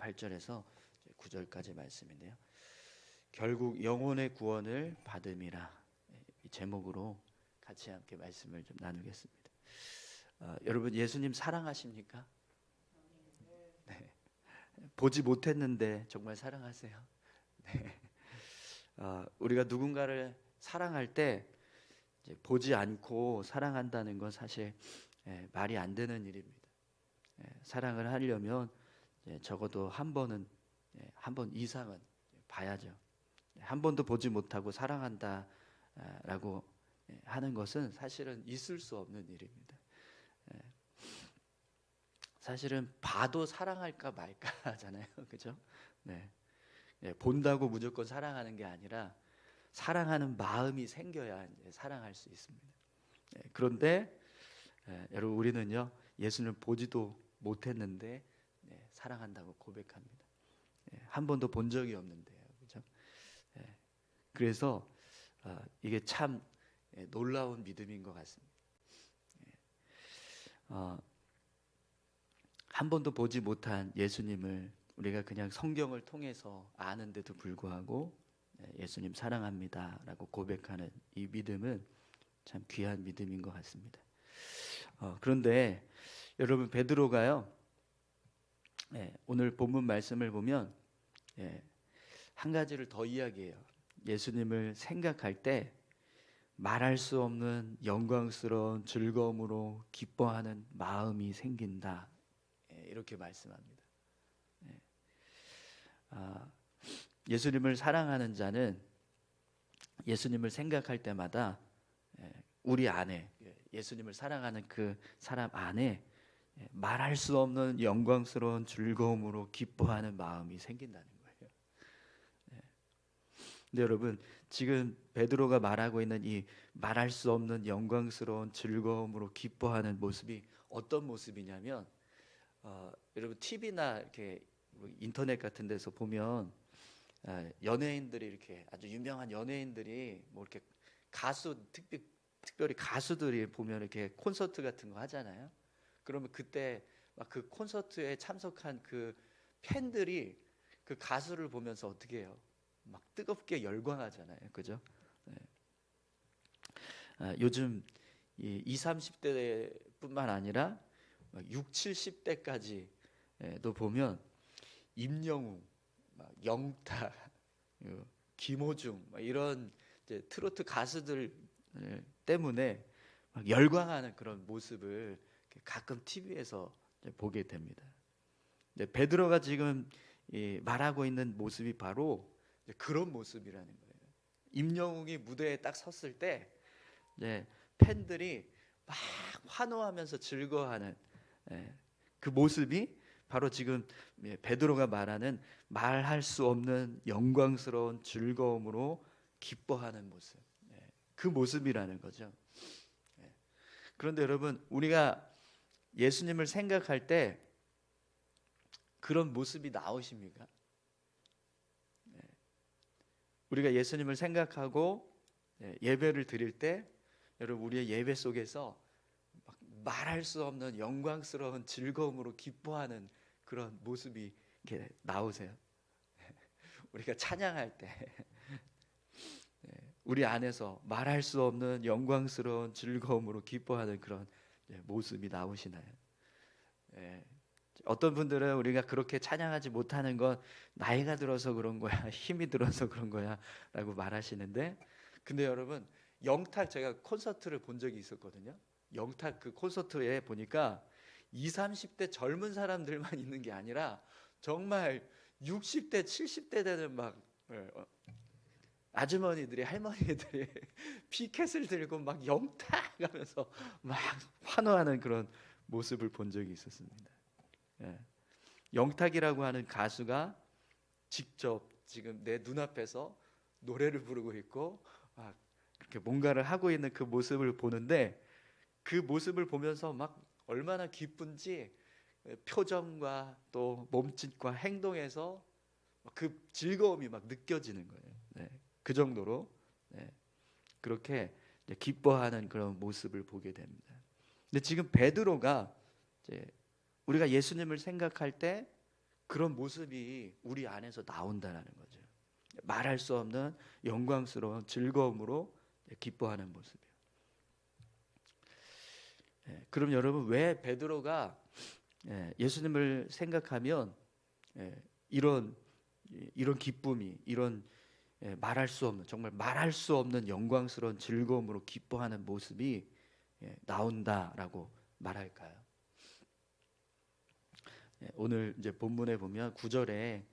8절에서 9절까지 말씀인데요. 결국 영혼의 구원을 받음이라, 이 제목으로 같이 함께 말씀을 좀 나누겠습니다. 여러분, 예수님 사랑하십니까? 네. 보지 못했는데 정말 사랑하세요? 네. 우리가 누군가를 사랑할 때 이제 보지 않고 사랑한다는 건 사실 말이 안 되는 일입니다. 사랑을 하려면 적어도 한 번은, 한 번 이상은 봐야죠. 한 번도 보지 못하고 사랑한다라고 하는 것은 사실은 있을 수 없는 일입니다. 사실은 봐도 사랑할까 말까 하잖아요, 그죠? 네. 본다고 무조건 사랑하는 게 아니라 사랑하는 마음이 생겨야 이제 사랑할 수 있습니다. 그런데 여러분, 우리는요, 예수님을 보지도 못했는데 사랑한다고 고백합니다. 한 번도 본 적이 없는데요, 그죠? 그래서 이게 참 놀라운 믿음인 것 같습니다. 한 번도 보지 못한 예수님을 우리가 그냥 성경을 통해서 아는데도 불구하고 예수님 사랑합니다라고 고백하는 이 믿음은 참 귀한 믿음인 것 같습니다. 그런데 여러분, 베드로가요, 오늘 본문 말씀을 보면 한 가지를 더 이야기해요. 예수님을 생각할 때 말할 수 없는 영광스러운 즐거움으로 기뻐하는 마음이 생긴다, 이렇게 말씀합니다. 예수님을 사랑하는 자는 예수님을 생각할 때마다 우리 안에, 예수님을 사랑하는 그 사람 안에 말할 수 없는 영광스러운 즐거움으로 기뻐하는 마음이 생긴다는 거예요. 근데 여러분, 지금 베드로가 말하고 있는 이 말할 수 없는 영광스러운 즐거움으로 기뻐하는 모습이 어떤 모습이냐면, 여러분, TV나 이렇게 인터넷 같은 데서 보면 연예인들이, 이렇게 아주 유명한 연예인들이 뭐 이렇게 가수, 특별히 가수들이 보면 이렇게 콘서트 같은 거 하잖아요. 그러면 그때 막 그 콘서트에 참석한 그 팬들이 그 가수를 보면서 어떻게 해요? 막 뜨겁게 열광하잖아요, 그죠? 요즘 20, 30대뿐만 아니라 6, 70대까지도 보면 임영웅, 영탁, 김호중, 이런 이제 트로트 가수들 때문에 막 열광하는 그런 모습을 가끔 TV에서 보게 됩니다. 베드로가 지금 말하고 있는 모습이 바로 그런 모습이라는 거예요. 임영웅이 무대에 딱 섰을 때 팬들이 막 환호하면서 즐거워하는 그 모습이 바로 지금 베드로가 말하는 말할 수 없는 영광스러운 즐거움으로 기뻐하는 모습, 그 모습이라는 거죠. 그런데 여러분, 우리가 예수님을 생각할 때 그런 모습이 나오십니까? 우리가 예수님을 생각하고 예배를 드릴 때 여러분, 우리의 예배 속에서 말할 수 없는 영광스러운 즐거움으로 기뻐하는 그런 모습이 이렇게 나오세요? 우리가 찬양할 때 우리 안에서 말할 수 없는 영광스러운 즐거움으로 기뻐하는 그런 모습이 나오시나요? 어떤 분들은 우리가 그렇게 찬양하지 못하는 건 나이가 들어서 그런 거야, 힘이 들어서 그런 거야 라고 말하시는데, 근데 여러분, 영탁, 제가 콘서트를 본 적이 있었거든요. 영탁 그 콘서트에 보니까 20, 30대 젊은 사람들만 있는 게 아니라 정말 60대, 70대 되는 막 아주머니들이, 할머니들이 피켓을 들고 막 영탁 하면서 막 환호하는 그런 모습을 본 적이 있었습니다. 영탁이라고 하는 가수가 직접 지금 내 눈앞에서 노래를 부르고 있고 막 그렇게 뭔가를 하고 있는 그 모습을 보는데, 그 모습을 보면서 막 얼마나 기쁜지 표정과 또 몸짓과 행동에서 그 즐거움이 막 느껴지는 거예요. 그 정도로 그렇게 기뻐하는 그런 모습을 보게 됩니다. 근데 지금 베드로가 이제 우리가 예수님을 생각할 때 그런 모습이 우리 안에서 나온다는 거죠. 말할 수 없는 영광스러운 즐거움으로 기뻐하는 모습이에요. 그럼 여러분, 왜 베드로가 예수님을 생각하면 이런 기쁨이, 이런 말할 수 없는, 정말 말할 수 없는 영광스러운 즐거움으로 기뻐하는 모습이 나온다라고 말할까요? 오늘 이제 본문에 보면 9절에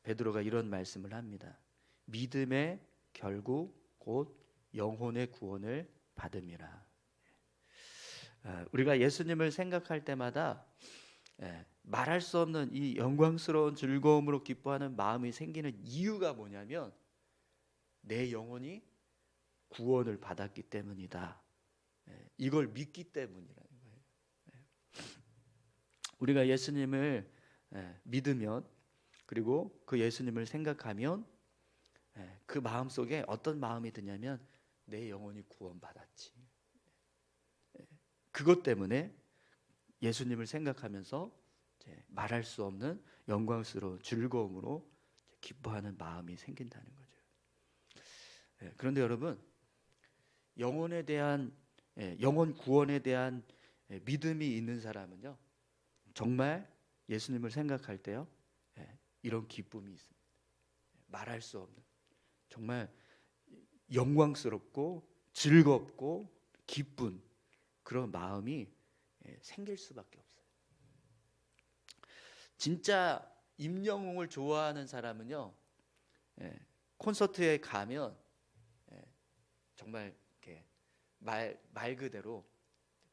베드로가 이런 말씀을 합니다. 믿음의 결국 곧 영혼의 구원을 받음이라. 우리가 예수님을 생각할 때마다 말할 수 없는 이 영광스러운 즐거움으로 기뻐하는 마음이 생기는 이유가 뭐냐면 내 영혼이 구원을 받았기 때문이다. 이걸 믿기 때문이라는 거예요. 우리가 예수님을 믿으면, 그리고 그 예수님을 생각하면 그 마음 속에 어떤 마음이 드냐면 내 영혼이 구원받았지. 그것 때문에 예수님을 생각하면서 말할 수 없는 영광스러운 즐거움으로 기뻐하는 마음이 생긴다는 거죠. 그런데 여러분, 영혼에 대한 영혼 구원에 대한 믿음이 있는 사람은요, 정말 예수님을 생각할 때요, 이런 기쁨이 있습니다. 말할 수 없는, 정말 영광스럽고 즐겁고 기쁜 그런 마음이 생길 수밖에 없어요. 진짜 임영웅을 좋아하는 사람은요, 콘서트에 가면 정말 이렇게 말 그대로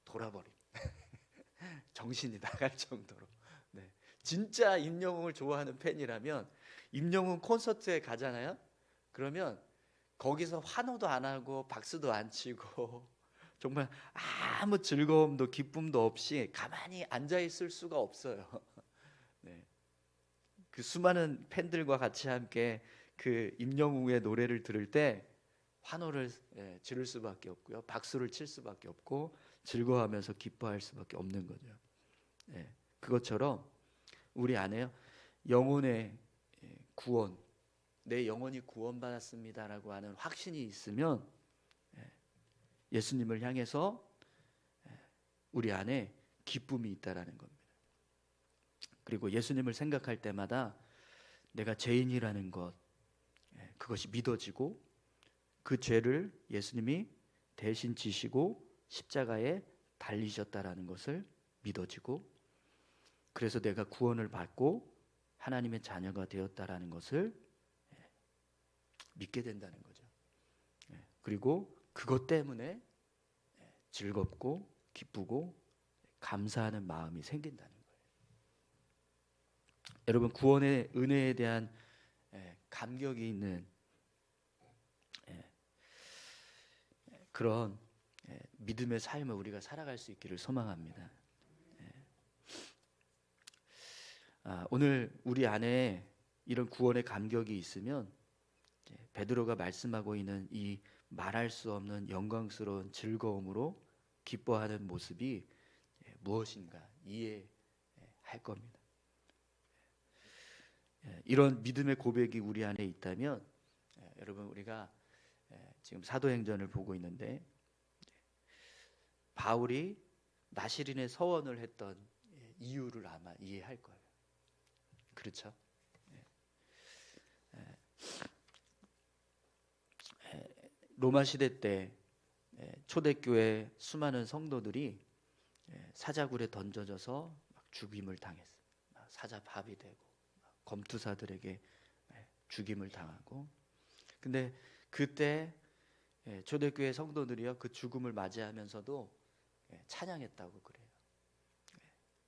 돌아버림. 정신이 나갈 정도로. 진짜 임영웅을 좋아하는 팬이라면 임영웅 콘서트에 가잖아요. 그러면 거기서 환호도 안 하고 박수도 안 치고 정말 아무 즐거움도 기쁨도 없이 가만히 앉아 있을 수가 없어요. 그 수많은 팬들과 같이 함께 그 임영웅의 노래를 들을 때 환호를 지를 수밖에 없고요, 박수를 칠 수밖에 없고 즐거워하면서 기뻐할 수밖에 없는 거죠. 그것처럼 우리 안에요, 영혼의 구원, 내 영혼이 구원받았습니다라고 하는 확신이 있으면 예수님을 향해서 우리 안에 기쁨이 있다라는 겁니다. 그리고 예수님을 생각할 때마다 내가 죄인이라는 것, 그것이 믿어지고 그 죄를 예수님이 대신 지시고 십자가에 달리셨다라는 것을 믿어지고, 그래서 내가 구원을 받고 하나님의 자녀가 되었다라는 것을 믿게 된다는 거죠. 그리고 그것 때문에 즐겁고 기쁘고 감사하는 마음이 생긴다는 거예요. 여러분, 구원의 은혜에 대한 감격이 있는 그런 믿음의 삶을 우리가 살아갈 수 있기를 소망합니다. 오늘 우리 안에 이런 구원의 감격이 있으면 베드로가 말씀하고 있는 이 말할 수 없는 영광스러운 즐거움으로 기뻐하는 모습이 무엇인가 이해할 겁니다. 이런 믿음의 고백이 우리 안에 있다면 여러분, 우리가 지금 사도행전을 보고 있는데 바울이 나시린의 서원을 했던 이유를 아마 이해할 거예요. 그렇죠? 로마 시대 때 초대교회 수많은 성도들이 사자굴에 던져져서 죽임을 당했어요. 사자밥이 되고 검투사들에게 죽임을 당하고. 근데 그때 초대교회 성도들이요, 그 죽음을 맞이하면서도 찬양했다고 그래요.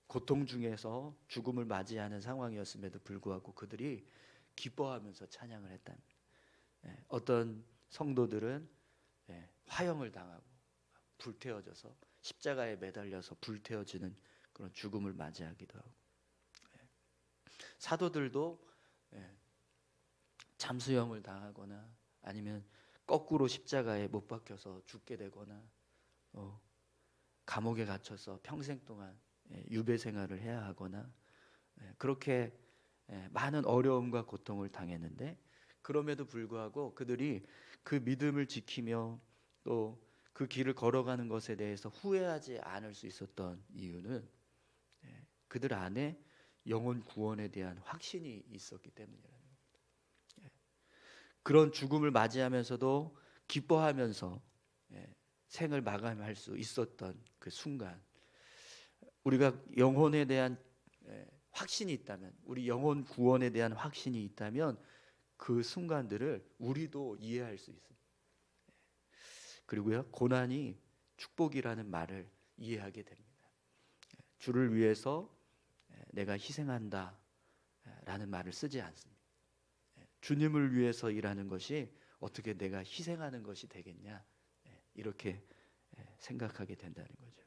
고통 중에서 죽음을 맞이하는 상황이었음에도 불구하고 그들이 기뻐하면서 찬양을 했답니다. 어떤 성도들은 화형을 당하고 불태워져서 십자가에 매달려서 불태워지는 그런 죽음을 맞이하기도 하고, 사도들도 잠수형을 당하거나 아니면 거꾸로 십자가에 못 박혀서 죽게 되거나 감옥에 갇혀서 평생 동안 유배 생활을 해야 하거나 그렇게 많은 어려움과 고통을 당했는데 그럼에도 불구하고 그들이 그 믿음을 지키며 또 그 길을 걸어가는 것에 대해서 후회하지 않을 수 있었던 이유는 그들 안에 영혼 구원에 대한 확신이 있었기 때문이라는 겁니다. 그런 죽음을 맞이하면서도 기뻐하면서 생을 마감할 수 있었던 그 순간, 우리가 영혼에 대한 확신이 있다면, 우리 영혼 구원에 대한 확신이 있다면 그 순간들을 우리도 이해할 수 있습니다. 그리고요, 고난이 축복이라는 말을 이해하게 됩니다. 주를 위해서 내가 희생한다 라는 말을 쓰지 않습니다. 주님을 위해서 일하는 것이 어떻게 내가 희생하는 것이 되겠냐, 이렇게 생각하게 된다는 거죠.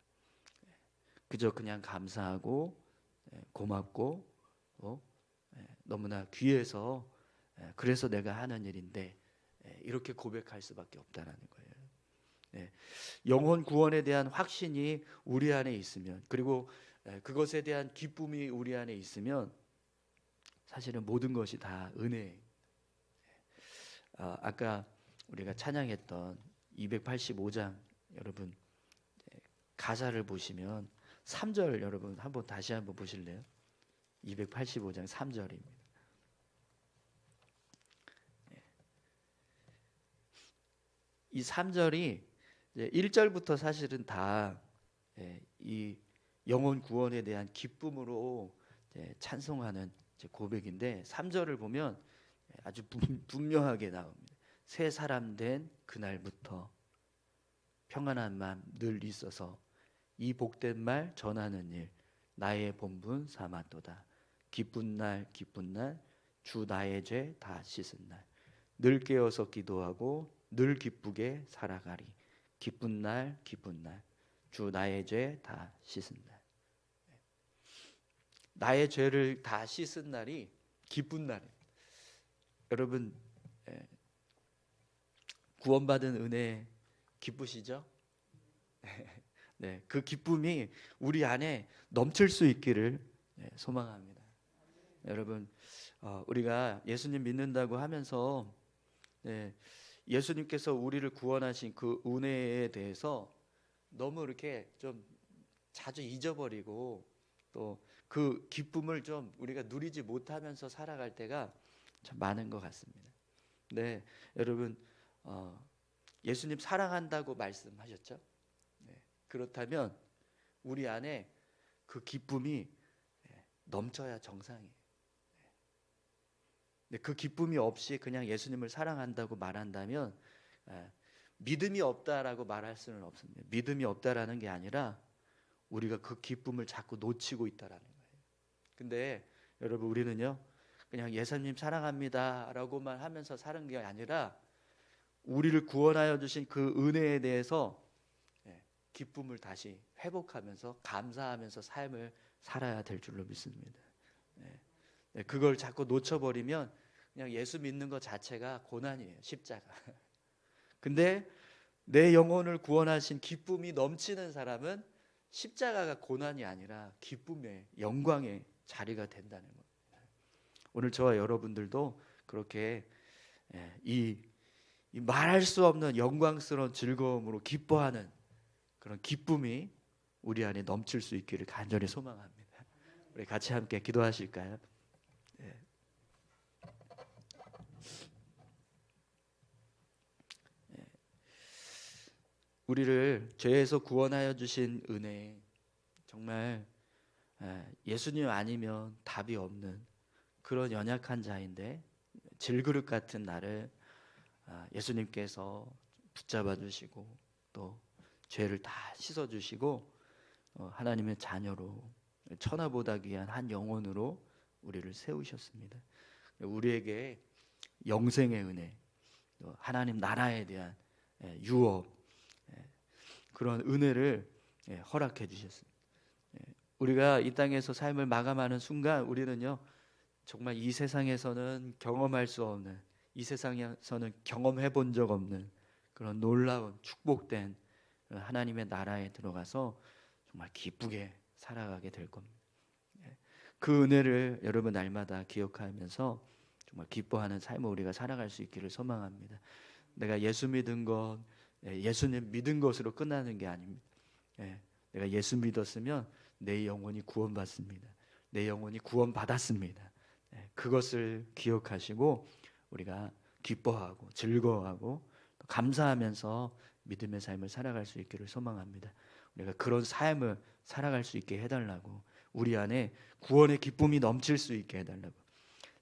그저 그냥 감사하고 고맙고 너무나 귀해서 그래서 내가 하는 일인데 이렇게 고백할 수밖에 없다는 거예요. 영혼 구원에 대한 확신이 우리 안에 있으면, 그리고 그것에 대한 기쁨이 우리 안에 있으면 사실은 모든 것이 다 은혜예요. 아까 우리가 찬양했던 285장 여러분 가사를 보시면 3절 여러분 한번 다시 한번 보실래요? 285장 3절입니다. 이 3절이 1절부터 사실은 다 이 영혼 구원에 대한 기쁨으로 찬송하는 고백인데 3절을 보면 아주 분명하게 나옵니다. 새 사람 된 그날부터 평안한 마음 늘 있어서 이 복된 말 전하는 일 나의 본분 삼았도다. 기쁜 날 기쁜 날 주 나의 죄 다 씻은 날 늘 깨어서 기도하고 늘 기쁘게 살아가리. 기쁜 날 기쁜 날 주 나의 죄 다 씻은 날. 나의 죄를 다 씻은 날이 기쁜 날이에요. 여러분 구원받은 은혜 기쁘시죠? 네, 그 기쁨이 우리 안에 넘칠 수 있기를 소망합니다. 여러분 우리가 예수님 믿는다고 하면서 예수님께서 우리를 구원하신 그 은혜에 대해서 너무 이렇게 좀 자주 잊어버리고 또 그 기쁨을 좀 우리가 누리지 못하면서 살아갈 때가 참 많은 것 같습니다. 네, 여러분 예수님 사랑한다고 말씀하셨죠? 그렇다면 우리 안에 그 기쁨이 넘쳐야 정상이에요. 그 기쁨이 없이 그냥 예수님을 사랑한다고 말한다면 믿음이 없다라고 말할 수는 없습니다. 믿음이 없다라는 게 아니라 우리가 그 기쁨을 자꾸 놓치고 있다라는 거예요. 근데 여러분 우리는요 그냥 예수님 사랑합니다라고만 하면서 사는 게 아니라 우리를 구원하여 주신 그 은혜에 대해서 기쁨을 다시 회복하면서 감사하면서 삶을 살아야 될 줄로 믿습니다. 그걸 자꾸 놓쳐버리면 그냥 예수 믿는 것 자체가 고난이에요. 십자가. 근데 내 영혼을 구원하신 기쁨이 넘치는 사람은 십자가가 고난이 아니라 기쁨의 영광의 자리가 된다는 겁니다. 오늘 저와 여러분들도 그렇게 이 말할 수 없는 영광스러운 즐거움으로 기뻐하는 그런 기쁨이 우리 안에 넘칠 수 있기를 간절히 소망합니다. 우리 같이 함께 기도하실까요? 우리를 죄에서 구원하여 주신 은혜, 정말 예수님 아니면 답이 없는 그런 연약한 자인데 질그릇 같은 나를 예수님께서 붙잡아 주시고 또 죄를 다 씻어 주시고 하나님의 자녀로 천하보다 귀한 한 영혼으로 우리를 세우셨습니다. 우리에게 영생의 은혜, 하나님 나라에 대한 유업, 그런 은혜를 허락해 주셨습니다. 우리가 이 땅에서 삶을 마감하는 순간 우리는요 정말 이 세상에서는 경험할 수 없는, 이 세상에서는 경험해 본 적 없는 그런 놀라운 축복된 하나님의 나라에 들어가서 정말 기쁘게 살아가게 될 겁니다. 그 은혜를 여러분 날마다 기억하면서 정말 기뻐하는 삶을 우리가 살아갈 수 있기를 소망합니다. 내가 예수 믿은 것, 예수님 믿은 것으로 끝나는 게 아닙니다. 내가 예수 믿었으면 내 영혼이 구원받습니다. 내 영혼이 구원받았습니다. 그것을 기억하시고 우리가 기뻐하고 즐거워하고 감사하면서 믿음의 삶을 살아갈 수 있기를 소망합니다. 우리가 그런 삶을 살아갈 수 있게 해달라고, 우리 안에 구원의 기쁨이 넘칠 수 있게 해달라고,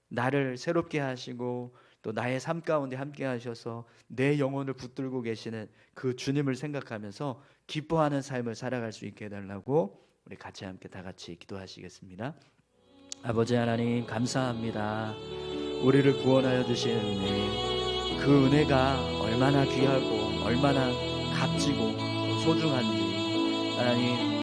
나를 새롭게 하시고 또 나의 삶 가운데 함께 하셔서 내 영혼을 붙들고 계시는 그 주님을 생각하면서 기뻐하는 삶을 살아갈 수 있게 해달라고 우리 같이 함께 다 같이 기도하시겠습니다. 아버지 하나님, 감사합니다. 우리를 구원하여 주신 은혜, 그 은혜가 얼마나 귀하고 얼마나 값지고 소중한지 하나님